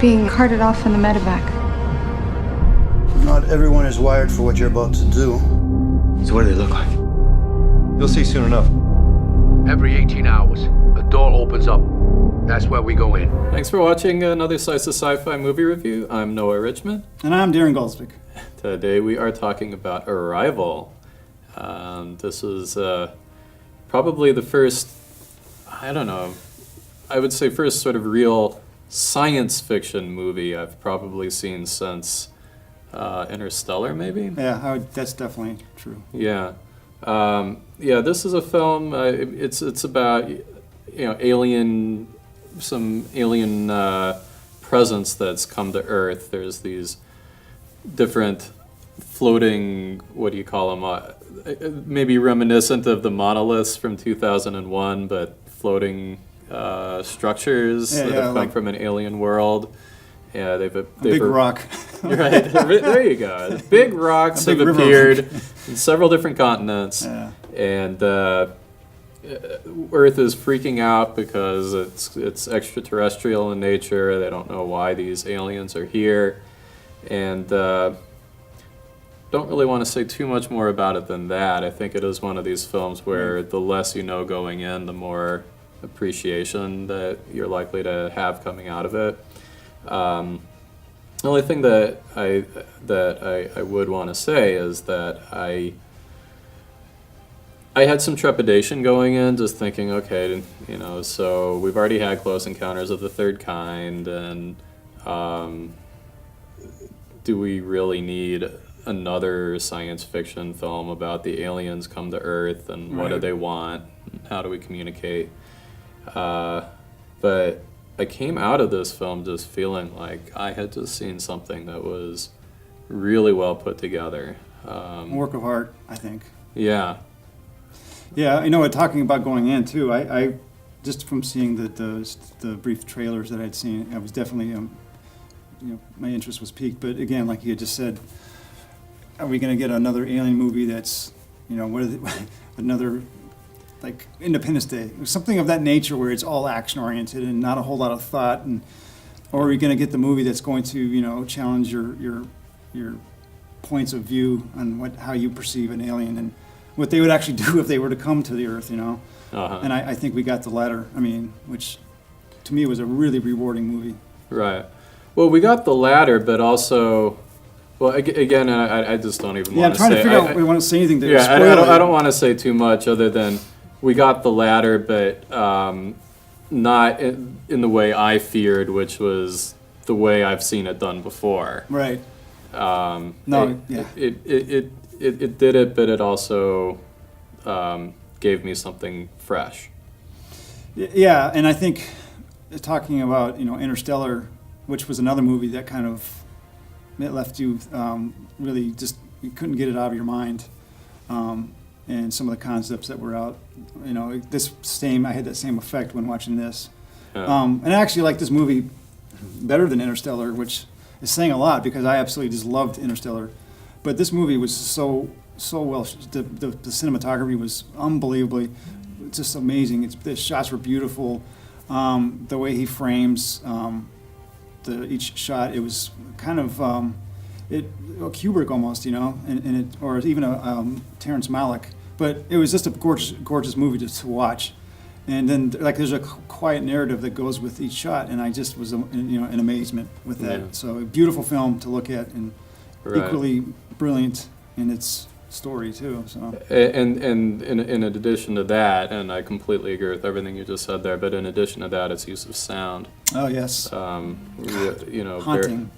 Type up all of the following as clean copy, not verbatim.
being carted off in the medevac. Not everyone is wired for what you're about to do. So what do they look like? You'll see soon enough. Every 18 hours, a door opens up. That's where we go in. Thanks for watching another Slice of SciFi movie review. I'm Noah Richmond. And I'm Daren Goldsvik. Today we are talking about Arrival. This is probably the first, I would say first sort of real science fiction movie I've probably seen since Interstellar, maybe? Yeah, that's definitely true. Yeah. This is a film, it's about, some alien presence that's come to Earth. There's these different floating, what do you call them, maybe reminiscent of the monoliths from 2001, but floating structures that have come from an alien world. Yeah, they've a big rock. Right, there you go. Big rocks have appeared in several different continents, and Earth is freaking out because it's extraterrestrial in nature. They don't know why these aliens are here, and don't really want to say too much more about it than that. I think it is one of these films where the less you know going in, the more appreciation that you're likely to have coming out of it. The only thing that I would want to say is that I had some trepidation going in, just thinking, okay, so we've already had Close Encounters of the Third Kind, and do we really need another science fiction film about the aliens come to Earth, and what do they want, how do we communicate? But I came out of this film just feeling like I had just seen something that was really well put together. Work of art, I think. Yeah. Yeah, talking about going in too, I just from seeing the brief trailers that I'd seen, I was definitely, my interest was piqued. But again, like you had just said, are we going to get another alien movie that's, another, like Independence Day, something of that nature where it's all action oriented and not a whole lot of thought, or are we going to get the movie that's going to challenge your points of view on how you perceive an alien and what they would actually do if they were to come to the Earth, Uh-huh. And I think we got the latter. Which to me was a really rewarding movie. Right. Well, we got the latter, but also, again, I just don't even want to say. I'm trying to figure out. We want to say anything to I don't want to say too much other than we got the latter, but not in the way I feared, which was the way I've seen it done before. Right. It did it, but it also gave me something fresh. Yeah, and I think talking about Interstellar, which was another movie that kind of it left you really just you couldn't get it out of your mind, and some of the concepts that were out. I had that same effect when watching this, and I actually like this movie better than Interstellar, which is saying a lot because I absolutely just loved Interstellar. But this movie was so well. The cinematography was unbelievably, just amazing. The shots were beautiful. The way he frames each shot, it was kind of Kubrick almost, or even a Terrence Malick. But it was just a gorgeous movie to watch. And then there's a quiet narrative that goes with each shot, and I just was in amazement with that. Yeah. So a beautiful film to look at, and equally brilliant in its story too. So and in addition to that, and I completely agree with everything you just said there. But in addition to that, its use of sound. Oh yes. Haunting.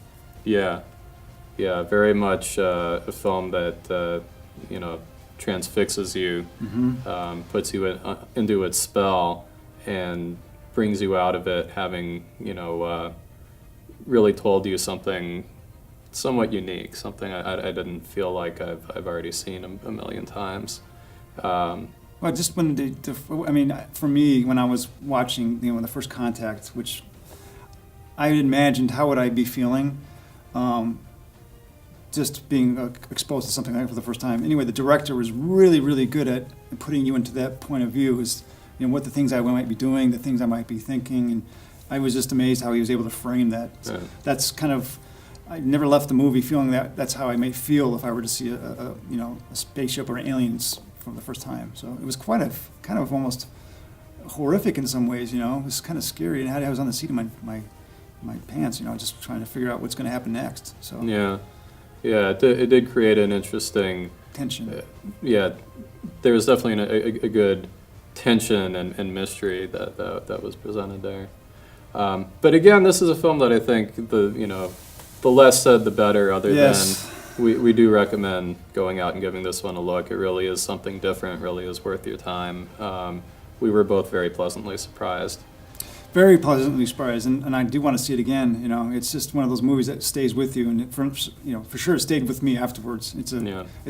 Very much a film that transfixes you, puts you into its spell, and brings you out of it having really told you something somewhat unique, something I didn't feel like I've already seen a million times. Well, just when for me, when I was watching, the first contact, which I imagined how would I be feeling, just being exposed to something like that for the first time. Anyway, the director was really, really good at putting you into that point of view, is what the things I might be doing, the things I might be thinking, I was just amazed how he was able to frame that. Yeah. That's kind of, I never left the movie feeling that that's how I may feel if I were to see a spaceship or aliens for the first time. So it was quite a kind of almost horrific in some ways. It was kind of scary, and I was on the seat of my pants, just trying to figure out what's going to happen next. So Yeah, it did create an interesting tension. Yeah, there was definitely a good tension and mystery that was presented there. But again, this is a film that I think the less said the better. Other Yes. than we do recommend going out and giving this one a look. It really is something different. Really is worth your time. We were both very pleasantly surprised. Very pleasantly surprised, and I do want to see it again. It's just one of those movies that stays with you, and for sure it stayed with me afterwards. It's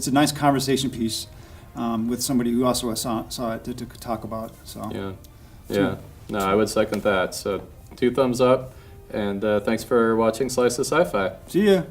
a nice conversation piece with somebody who also saw it to talk about. So Yeah. No, I would second that. So 2 thumbs up, and thanks for watching Slice of SciFi. See ya.